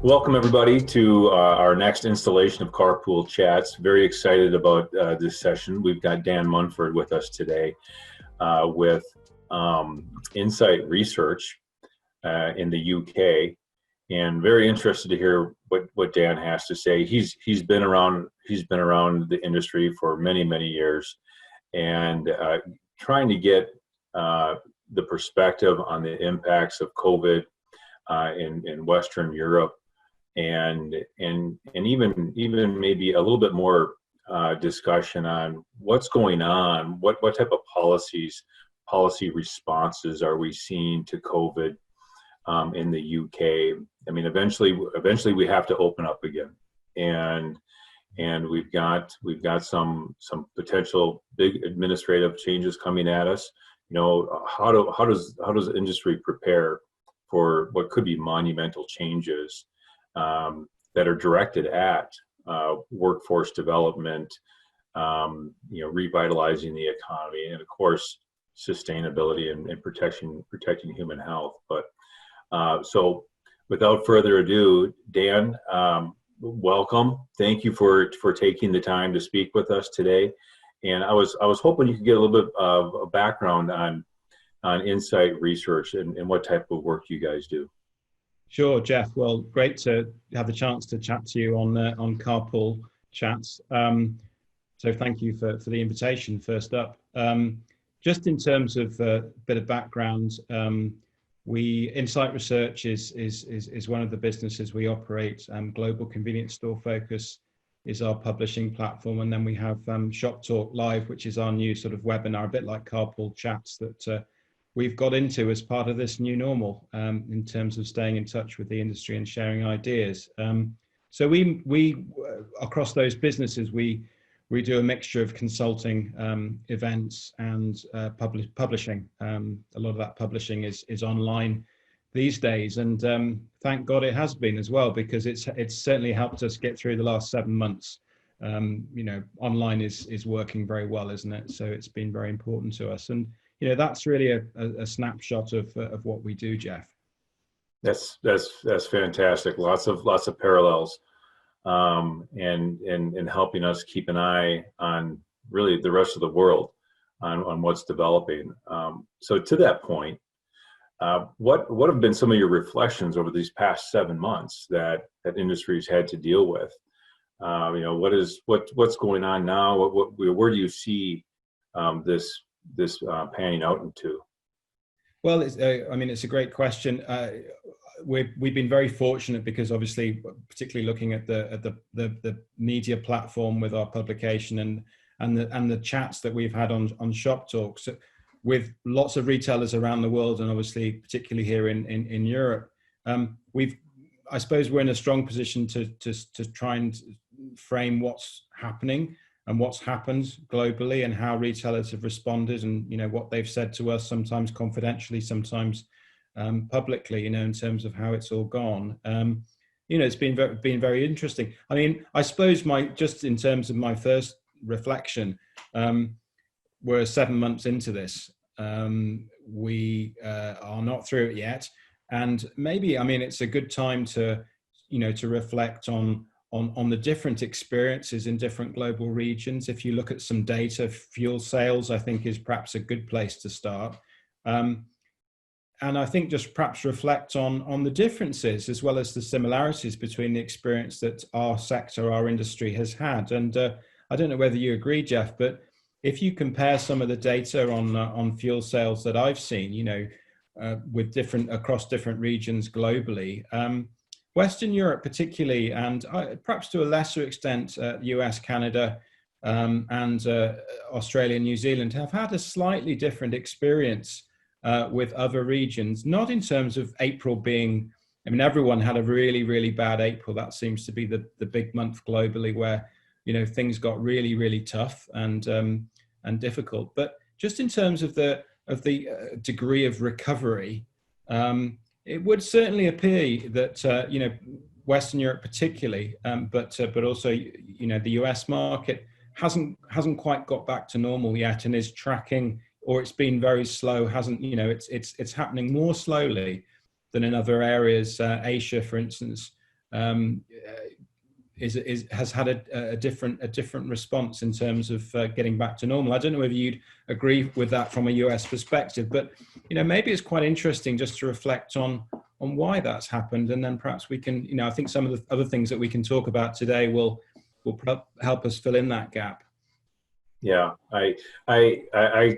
Welcome everybody to our next installation of Carpool Chats. Very excited about this session. We've got Dan Munford with us today with Insight Research in the UK, and very interested to hear what Dan has to say. He's been around the industry for many years, and trying to get the perspective on the impacts of COVID in Western Europe. And even maybe a little bit more discussion on what's going on, what type of policy responses are we seeing to COVID in the UK. I mean, eventually we have to open up again, and we've got some potential big administrative changes coming at us. You know, how does the industry prepare for what could be monumental changes that are directed at workforce development, revitalizing the economy, and of course sustainability and protecting human health. But so without further ado, Dan, welcome. Thank you for taking the time to speak with us today. And I was hoping you could get a little bit of a background on Insight Research and what type of work you guys do. Sure, Jeff. Well, great to have the chance to chat to you on Carpool Chats. So thank you for the invitation. First up, just in terms of a bit of background, Insight Research is one of the businesses we operate. Global convenience store focus is our publishing platform, and then we have Shop Talk Live, which is our new sort of webinar, a bit like Carpool Chats that we've got into as part of this new normal in terms of staying in touch with the industry and sharing ideas. So we across those businesses, we do a mixture of consulting, events, and publishing. A lot of that publishing is online these days, and thank God it has been as well, because it's certainly helped us get through the last 7 months. Online is working very well, isn't it? So it's been very important to us, and that's really a snapshot of what we do, Jeff. That's fantastic. Lots of parallels, and helping us keep an eye on really the rest of the world on what's developing. So to that point, what have been some of your reflections over these past 7 months that industry's had to deal with? What's going on now? Where do you see this panning out into? Well, it's a great question. We've been very fortunate because obviously, particularly looking at the media platform with our publication and the chats that we've had on Shop Talks with lots of retailers around the world, and obviously particularly here in Europe, I suppose we're in a strong position to try and frame what's happening and what's happened globally, and how retailers have responded, and what they've said to us, sometimes confidentially, sometimes publicly, in terms of how it's all gone. It's been very interesting. I mean, I suppose just in terms of my first reflection, we're 7 months into this. We are not through it yet, and maybe it's a good time to reflect on the different experiences in different global regions. If you look at some data, fuel sales, I think, is perhaps a good place to start. And I think just perhaps reflect on the differences as well as the similarities between the experience that our sector, our industry has had. And I don't know whether you agree, Jeff, but if you compare some of the data on fuel sales that I've seen, with across different regions globally, Western Europe particularly, and perhaps to a lesser extent, US, Canada, and Australia, New Zealand, have had a slightly different experience with other regions, not in terms of April being, everyone had a really bad April. That seems to be the big month globally where, things got really tough and difficult. But just in terms of the degree of recovery, it would certainly appear that Western Europe particularly, but also the US market hasn't quite got back to normal yet, and is tracking, or it's been very slow. It's happening more slowly than in other areas. Asia, for instance, has had a different response in terms of getting back to normal. I don't know whether you'd agree with that from a US perspective, but maybe it's quite interesting just to reflect on why that's happened, and then perhaps we can, I think some of the other things that we can talk about today will help us fill in that gap. Yeah, I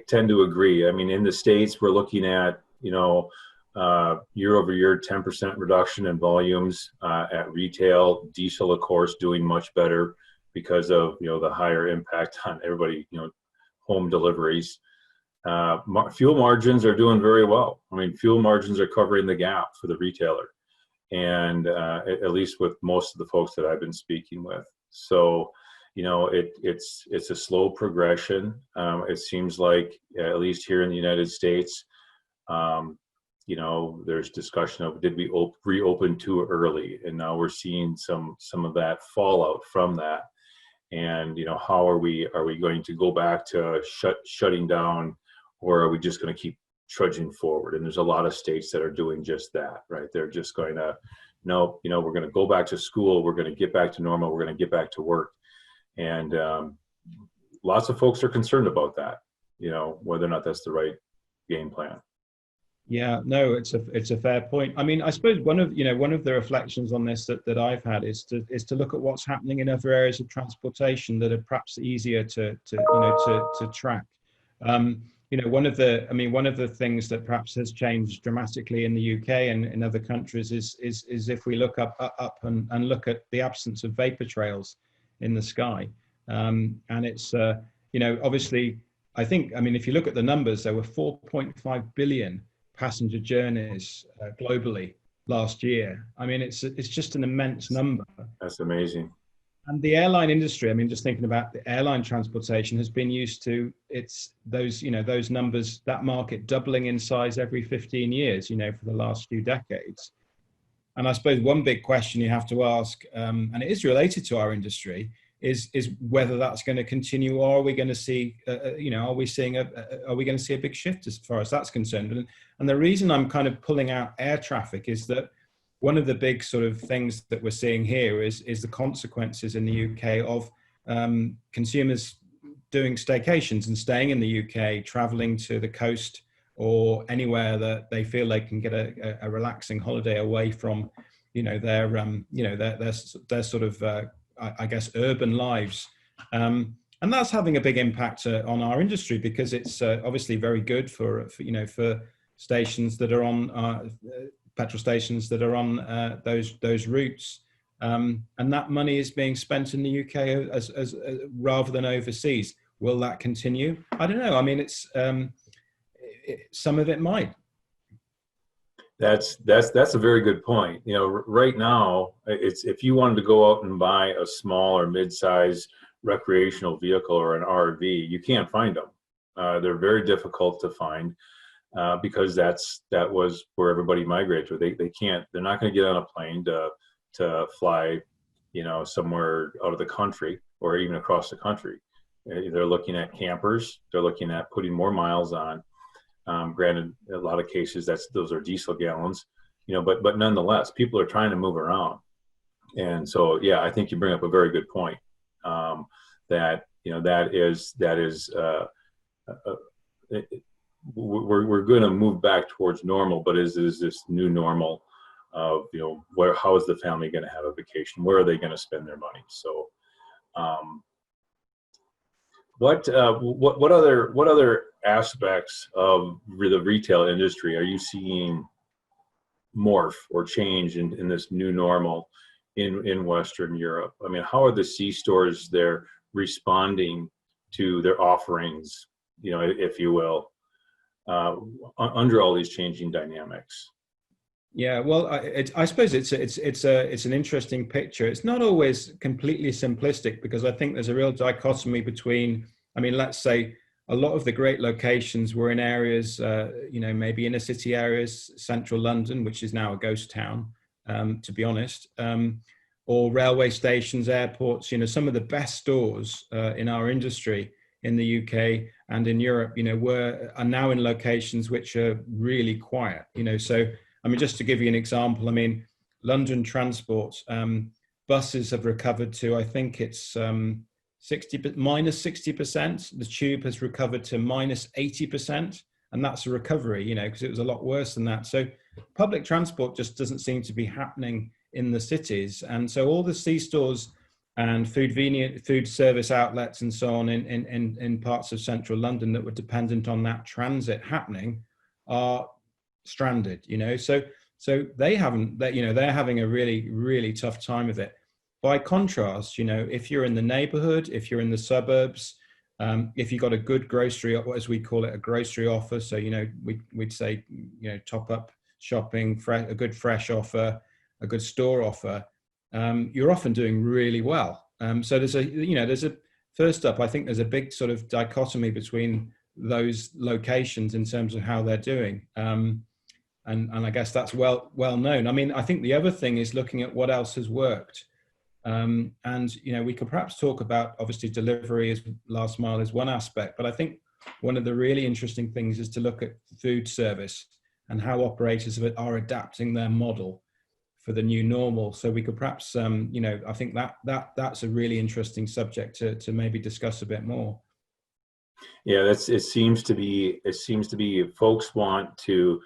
tend to agree. I mean, in the States, we're looking at year over year 10% reduction in volumes at retail. Diesel, of course, doing much better because of the higher impact on everybody. Home deliveries. Fuel margins are doing very well. I mean, fuel margins are covering the gap for the retailer, and at least with most of the folks that I've been speaking with. So, it's a slow progression. It seems like, at least here in the United States, there's discussion of, did we reopen too early? And now we're seeing some of that fallout from that. And how are we going to go back to shutting down, or are we just going to keep trudging forward? And there's a lot of states that are doing just that, right? They're just going to, no, we're going to go back to school, we're going to get back to normal, we're going to get back to work. And lots of folks are concerned about that, whether or not that's the right game plan. Yeah, no, it's a fair point. I mean, I suppose one of the reflections on this that I've had is to look at what's happening in other areas of transportation that are perhaps easier to track. One of the things that perhaps has changed dramatically in the UK and in other countries is if we look up and look at the absence of vapor trails in the sky. And it's, obviously, if you look at the numbers, there were 4.5 billion passenger journeys globally last year. I mean, it's just an immense number. That's amazing. And the airline industry, just thinking about the airline transportation, has been used to those numbers, that market doubling in size every 15 years, for the last few decades. And I suppose one big question you have to ask, and it is related to our industry, is whether that's going to continue, or are we going to see, are we going to see a big shift as far as that's concerned? And the reason I'm kind of pulling out air traffic is that one of the big sort of things that we're seeing here is the consequences in the UK of consumers doing staycations and staying in the UK, traveling to the coast or anywhere that they feel they can get a relaxing holiday away from, their sort of, I guess, urban lives. And that's having a big impact on our industry, because it's obviously very good for stations that are on petrol stations that are on those routes. And that money is being spent in the UK as rather than overseas. Will that continue? I don't know. I mean, some of it might. That's a very good point. Right now, it's, if you wanted to go out and buy a small or mid-size recreational vehicle or an RV, you can't find them. They're very difficult to find because that was where everybody migrated to. They're not going to get on a plane to fly, somewhere out of the country or even across the country. They're looking at campers. They're looking at putting more miles on. Granted, a lot of cases those are diesel gallons, but nonetheless, people are trying to move around. And so, yeah, I think you bring up a very good point. That we're going to move back towards normal, but is this new normal of, how is the family going to have a vacation? Where are they going to spend their money? So, what other aspects of the retail industry are you seeing morph or change in this new normal in Western Europe? I mean, how are the C-stores there responding to their offerings, if you will, under all these changing dynamics? Yeah, well, I suppose it's an interesting picture. It's not always completely simplistic, because I think there's a real dichotomy between, let's say a lot of the great locations were in areas, maybe inner city areas, central London, which is now a ghost town, to be honest, or railway stations, airports. Some of the best stores in our industry in the UK and in Europe, are now in locations which are really quiet. So, just to give you an example, London transport, buses have recovered to, I think it's minus 60%. The tube has recovered to minus 80%. And that's a recovery, you know, because it was a lot worse than that. So public transport just doesn't seem to be happening in the cities. And so all the C-stores and food service outlets and so on in parts of central London that were dependent on that transit happening are stranded, you know. So they haven't, you know, they're having a really, really tough time with it. By contrast, you know, if you're in the neighborhood, if you're in the suburbs, if you've got a good grocery, as we call it, a grocery offer, so, you know, we'd say, you know, top up shopping, a good fresh offer, a good store offer, you're often doing really well. So there's a, first up, I think there's a big sort of dichotomy between those locations in terms of how they're doing. And I guess that's well known. I mean, I think the other thing is looking at what else has worked. And, you know, we could perhaps talk about, obviously, delivery as last mile is one aspect, but I think one of the really interesting things is to look at food service and how operators are adapting their model for the new normal. So we could perhaps, you know, I think that's a really interesting subject to maybe discuss a bit more. Yeah, it seems to be folks want to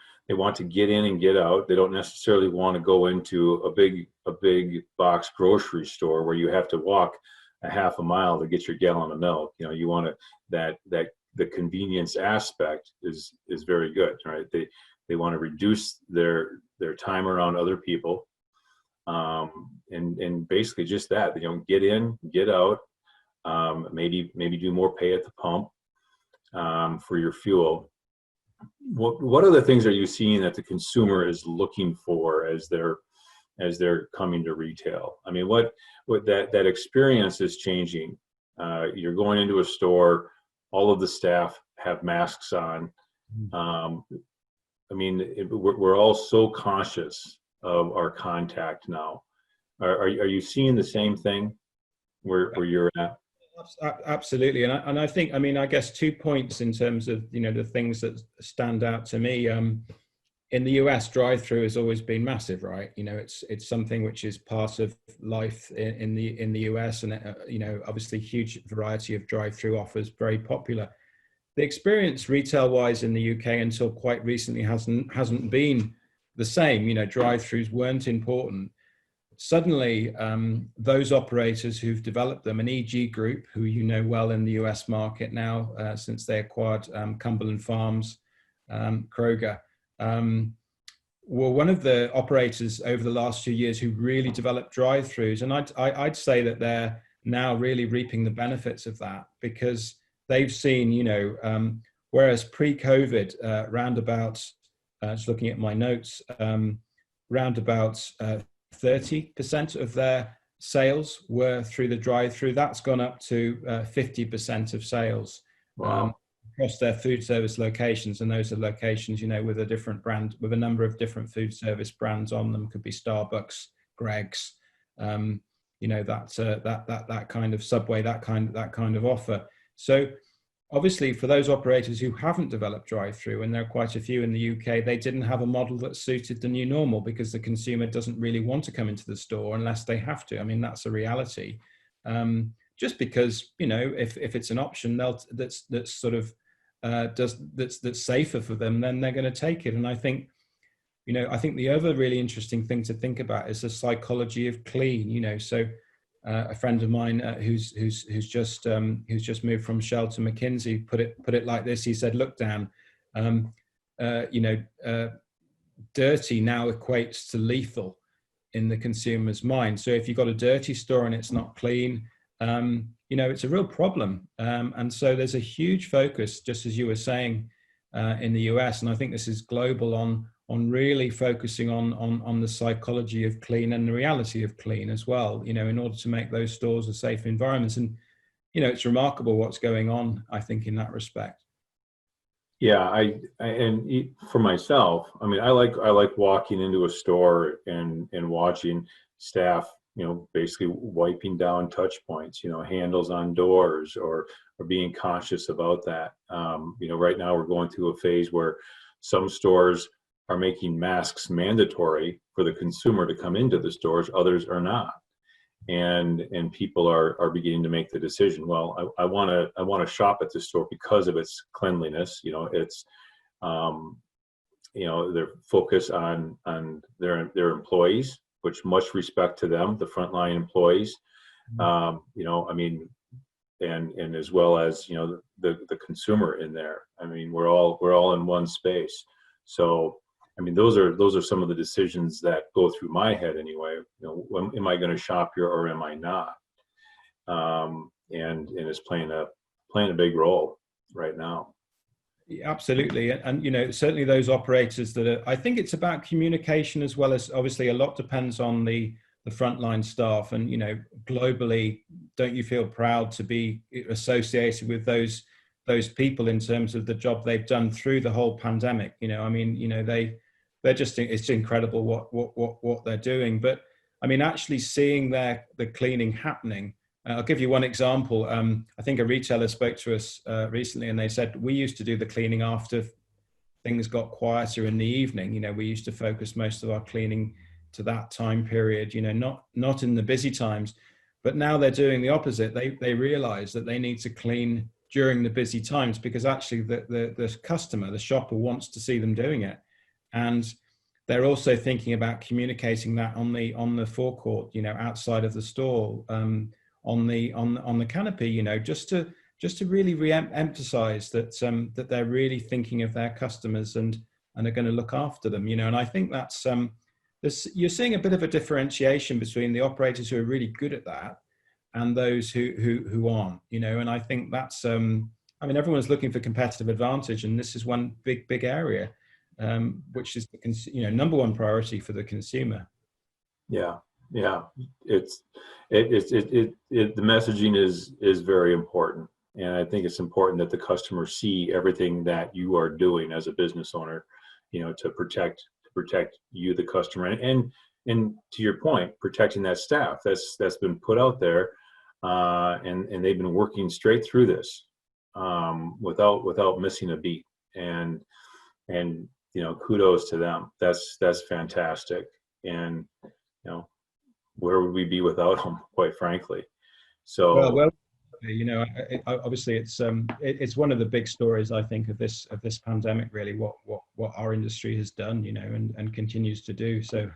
get in and get out. They don't necessarily want to go into a big box grocery store where you have to walk a half a mile to get your gallon of milk. You know, you want that the convenience aspect is very good, right? They want to reduce their time around other people, and basically just that, you know, get in, get out, maybe do more pay at the pump for your fuel. What other things are you seeing that the consumer is looking for as they're coming to retail? I mean, what that experience is changing. You're going into a store, all of the staff have masks on. I mean, we're all so conscious of our contact now. Are you seeing the same thing where you're at? Absolutely, and I think, I mean, I guess 2 points in terms of, you know, the things that stand out to me. In the US, drive-through has always been massive, right? You know, it's something which is part of life in the US, and you know, obviously, huge variety of drive-through offers, very popular. The experience retail-wise in the UK until quite recently hasn't been the same. You know, drive-throughs weren't important. Suddenly, those operators who've developed them, an EG Group, who you know well in the US market now, since they acquired Cumberland Farms, Kroger, were one of the operators over the last few years who really developed drive-throughs. And I'd say that they're now really reaping the benefits of that, because they've seen, you know, whereas pre-COVID, just looking at my notes, round about 30% of their sales were through the drive-through. That's gone up to 50% of sales. Wow. Across their food service locations, and those are locations, you know, with a different brand, with a number of different food service brands on them. Could be Starbucks, Greg's, you know, that kind of Subway, that kind of offer. So obviously, for those operators who haven't developed drive-through, and there are quite a few in the UK, they didn't have a model that suited the new normal, because the consumer doesn't really want to come into the store unless they have to. I mean, that's a reality. Just because, you know, if it's an option that's sort of that's safer for them, then they're going to take it. And I think, you know, I think the other really interesting thing to think about is the psychology of clean. You know, so a friend of mine who's just moved from Shell to McKinsey put it like this. He said, "Look, Dan, you know, dirty now equates to lethal in the consumer's mind. So if you've got a dirty store and it's not clean, you know, it's a real problem." And so there's a huge focus, just as you were saying, in the US, and I think this is global, on really focusing on the psychology of clean and the reality of clean as well, you know, in order to make those stores a safe environment. And, you know, it's remarkable what's going on, I think, in that respect. Yeah, and for myself, I mean, I like walking into a store and watching staff, you know, basically wiping down touch points, you know, handles on doors, or being conscious about that. You know, right now we're going through a phase where some stores are making masks mandatory for the consumer to come into the stores, others are not. And people are beginning to make the decision, well, I want to shop at the store because of its cleanliness. It's their focus on their employees, which much respect to them, the frontline employees. And as well as the consumer in there. I mean, we're all in one space. So I mean, those are some of the decisions that go through my head anyway. When, am I going to shop here or am I not? And it's playing a big role right now. Yeah, absolutely. And certainly those operators that are, I think it's about communication as well as, obviously a lot depends on the frontline staff. And globally, don't you feel proud to be associated with those people in terms of the job they've done through the whole pandemic? They're just, it's incredible what they're doing. But I mean, actually seeing the cleaning happening. I'll give you one example. I think a retailer spoke to us recently, and they said, we used to do the cleaning after things got quieter in the evening. We used to focus most of our cleaning to that time period, not in the busy times. But now they're doing the opposite. They realize that they need to clean during the busy times, because actually the customer, the shopper, wants to see them doing it. And they're also thinking about communicating that on the forecourt, outside of the store, on the canopy, just to really re-emphasize that they're really thinking of their customers and are going to look after them, And I think that's you're seeing a bit of a differentiation between the operators who are really good at that and those who aren't, And I think that's everyone's looking for competitive advantage, and this is one big area, which is the number one priority for the consumer. Yeah. The messaging is very important, and I think it's important that the customers see everything that you are doing as a business owner, to protect you, the customer, and to your point, protecting that staff that's been put out there, and they've been working straight through this without missing a beat, and kudos to them. That's fantastic, and where would we be without them, quite frankly? So well, obviously it's one of the big stories, I think, of this pandemic, really, what our industry has done, and continues to do. So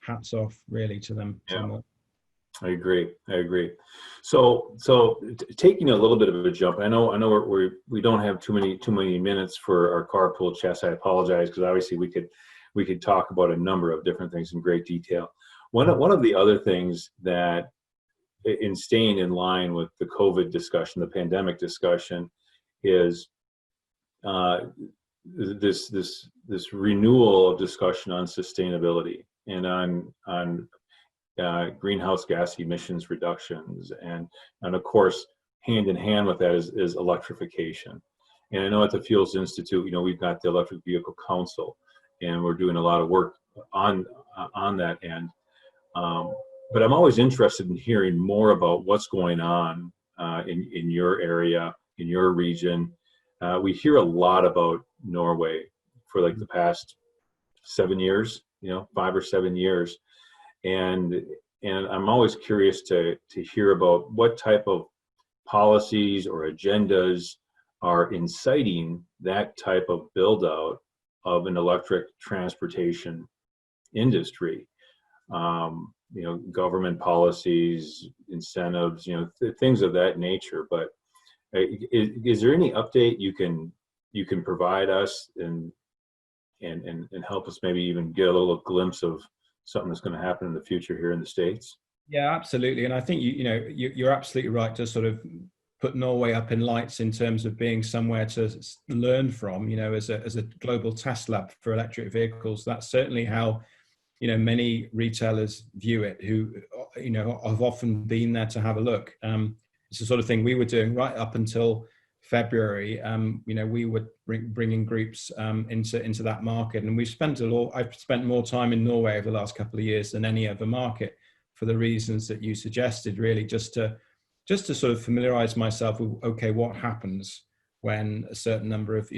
hats off really to them. Yeah. I agree. So taking a little bit of a jump, I know we don't have too many minutes for our carpool chats. I apologize, because obviously we could talk about a number of different things in great detail. One of the other things that, in staying in line with the COVID discussion, the pandemic discussion, is this renewal of discussion on sustainability and on greenhouse gas emissions reductions, and of course, hand in hand with that is electrification. And I know at the Fuels Institute, we've got the Electric Vehicle Council, and we're doing a lot of work on that end. But I'm always interested in hearing more about what's going on in your area, in your region. We hear a lot about Norway for like the past 7 years, 5 or 7 years. And I'm always curious to hear about what type of policies or agendas are inciting that type of build out of an electric transportation industry. Government policies, incentives, things of that nature. But is there any update you can provide us and help us maybe even get a little glimpse of something that's going to happen in the future here in the States? Yeah, absolutely. And I think you're absolutely right to sort of put Norway up in lights in terms of being somewhere to learn from, as a global test lab for electric vehicles. That's certainly how many retailers view it, who have often been there to have a look. It's the sort of thing we were doing right up until February. We were bringing groups into that market, and I've spent more time in Norway over the last couple of years than any other market, for the reasons that you suggested, really, just to sort of familiarize myself with, okay, what happens when a certain number of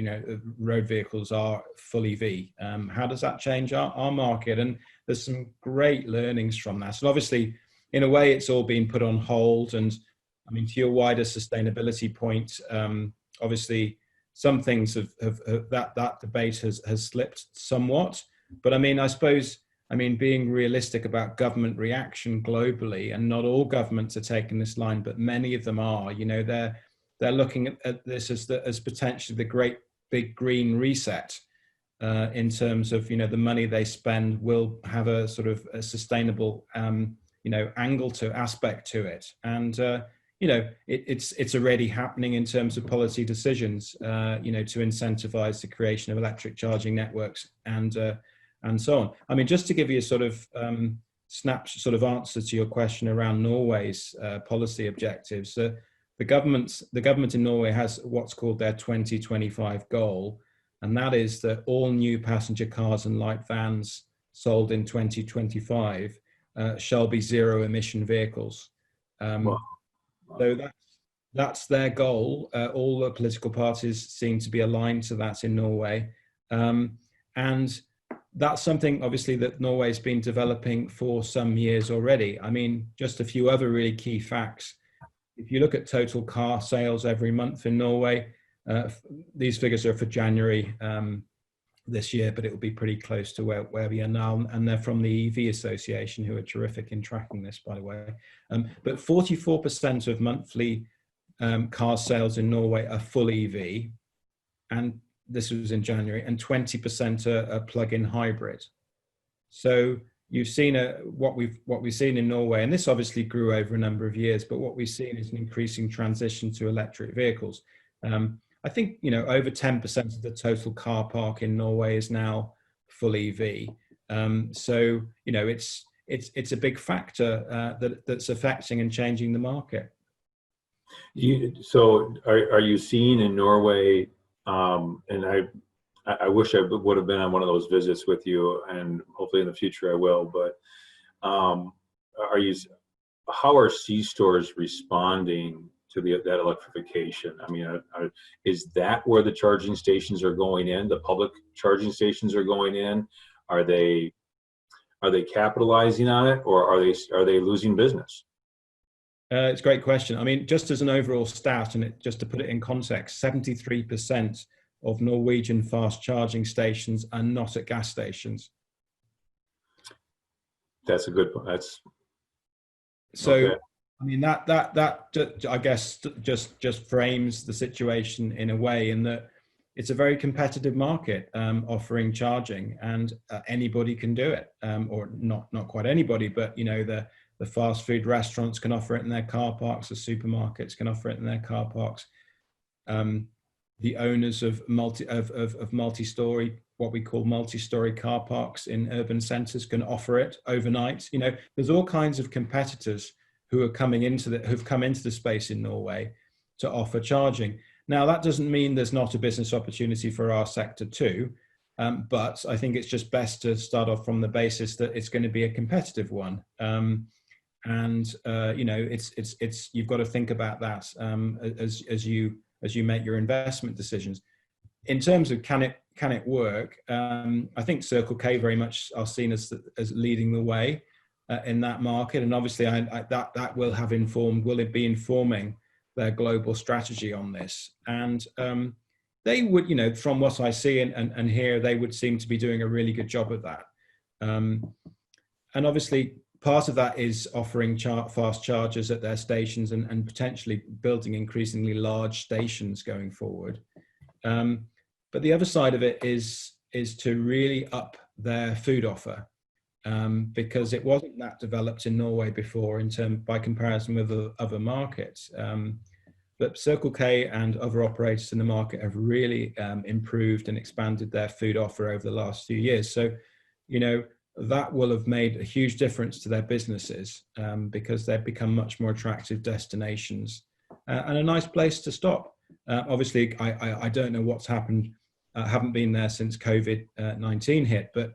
road vehicles are full EV. How does that change our market? And there's some great learnings from that. And obviously, in a way, it's all been put on hold. And I mean, to your wider sustainability point, obviously, some things that debate has slipped somewhat. But I mean, I suppose, being realistic about government reaction globally, and not all governments are taking this line, but many of them are. They're looking at this as potentially the great big green reset, in terms of the money they spend will have a sort of a sustainable aspect to it, and it's already happening in terms of policy decisions, to incentivize the creation of electric charging networks and so on. I mean, just to give you a sort of answer to your question around Norway's policy objectives. The government in Norway has what's called their 2025 goal, and that is that all new passenger cars and light vans sold in 2025 shall be zero emission vehicles. Wow. So that's their goal. All the political parties seem to be aligned to that in Norway, and that's something obviously that Norway's been developing for some years already. I mean, just a few other really key facts. If you look at total car sales every month in Norway, these figures are for January this year, but it will be pretty close to where we are now. And they're from the EV Association, who are terrific in tracking this, by the way. But 44% of monthly car sales in Norway are full EV, and this was in January, and 20% are plug-in hybrid. So you've seen what we've seen in Norway, and this obviously grew over a number of years, but what we've seen is an increasing transition to electric vehicles. I think over 10% of the total car park in Norway is now full EV. So it's a big factor that's affecting and changing the market. So are you seeing in Norway? And I wish I would have been on one of those visits with you, and hopefully in the future I will. But how are C-stores responding to that electrification? I mean, is that where the charging stations are going in? The public charging stations are going in. Are they capitalizing on it, or are they losing business? It's a great question. I mean, just as an overall stat, and just to put it in context, 73% of Norwegian fast charging stations are not at gas stations. That's a good point. Okay. I mean, that I guess just frames the situation in a way, in that it's a very competitive market, offering charging, and anybody can do it, or not quite anybody, but the fast food restaurants can offer it in their car parks. The supermarkets can offer it in their car parks. The owners of multi-story, what we call multi-story car parks in urban centres, can offer it overnight. There's all kinds of competitors who are who've come into the space in Norway to offer charging. Now, that doesn't mean there's not a business opportunity for our sector too, but I think it's just best to start off from the basis that it's going to be a competitive one. It's you've got to think about that as you make your investment decisions. In terms of can it work, I think Circle K very much are seen as leading the way in that market, and obviously that will be informing their global strategy on this. And they would, from what I see and hear, they would seem to be doing a really good job of that. And obviously, part of that is offering fast chargers at their stations and potentially building increasingly large stations going forward. But the other side of it is to really up their food offer, because it wasn't that developed in Norway before by comparison with other markets. But Circle K and other operators in the market have really improved and expanded their food offer over the last few years. So, that will have made a huge difference to their businesses, because they've become much more attractive destinations and a nice place to stop. Obviously, I don't know what's happened. I haven't been there since COVID-19 hit, but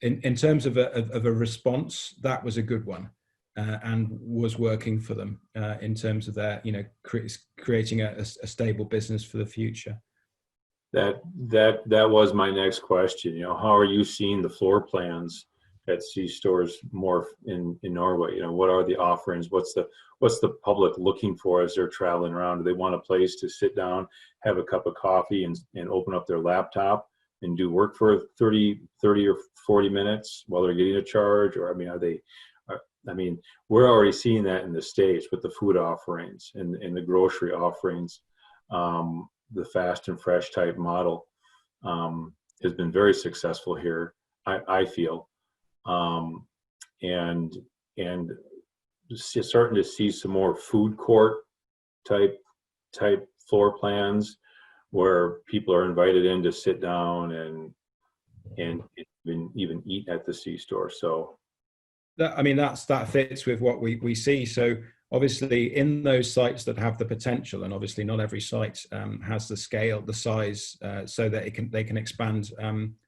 in terms of a response, that was a good one. and was working for them in terms of their, creating a stable business for the future. That was my next question. How are you seeing the floor plans at C-stores more in Norway? What are the offerings? What's the public looking for as they're traveling around? Do they want a place to sit down, have a cup of coffee, and open up their laptop and do work for 30 or 40 minutes while they're getting a charge? Or we're already seeing that in the States with the food offerings and the grocery offerings. The fast and fresh type model has been very successful here, I feel, and starting to see some more food court type floor plans where people are invited in to sit down and even eat at the C-store. So that fits with what we see. So obviously in those sites that have the potential, and obviously not every site has the scale, the size, so that they can expand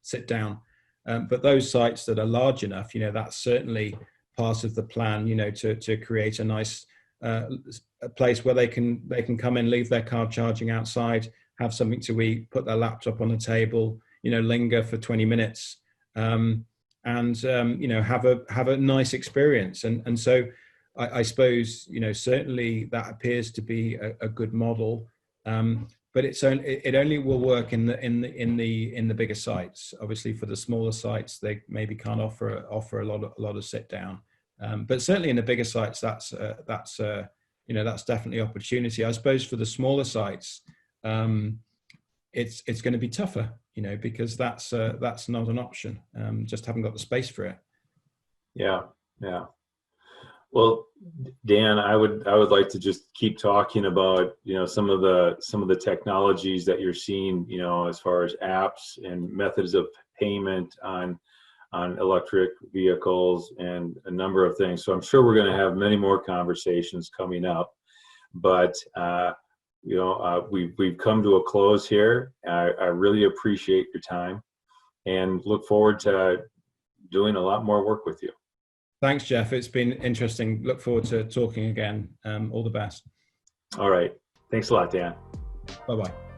sit down. But those sites that are large enough, that's certainly part of the plan, to create a nice a place where they can come in, leave their car charging outside, have something to eat, put their laptop on the table, linger for 20 minutes, and have a nice experience. And so I suppose, certainly that appears to be a good model, but it only will work in the bigger sites. Obviously, for the smaller sites, they maybe can't offer a lot of sit down. But certainly in the bigger sites, that's definitely opportunity. I suppose for the smaller sites, it's going to be tougher, because that's not an option. Just haven't got the space for it. Yeah. Well, Dan, I would like to just keep talking about some of the technologies that you're seeing, as far as apps and methods of payment on electric vehicles and a number of things. So I'm sure we're going to have many more conversations coming up, but we've come to a close here. I really appreciate your time and look forward to doing a lot more work with you. Thanks, Jeff. It's been interesting. Look forward to talking again. All the best. All right. Thanks a lot, Dan. Bye-bye.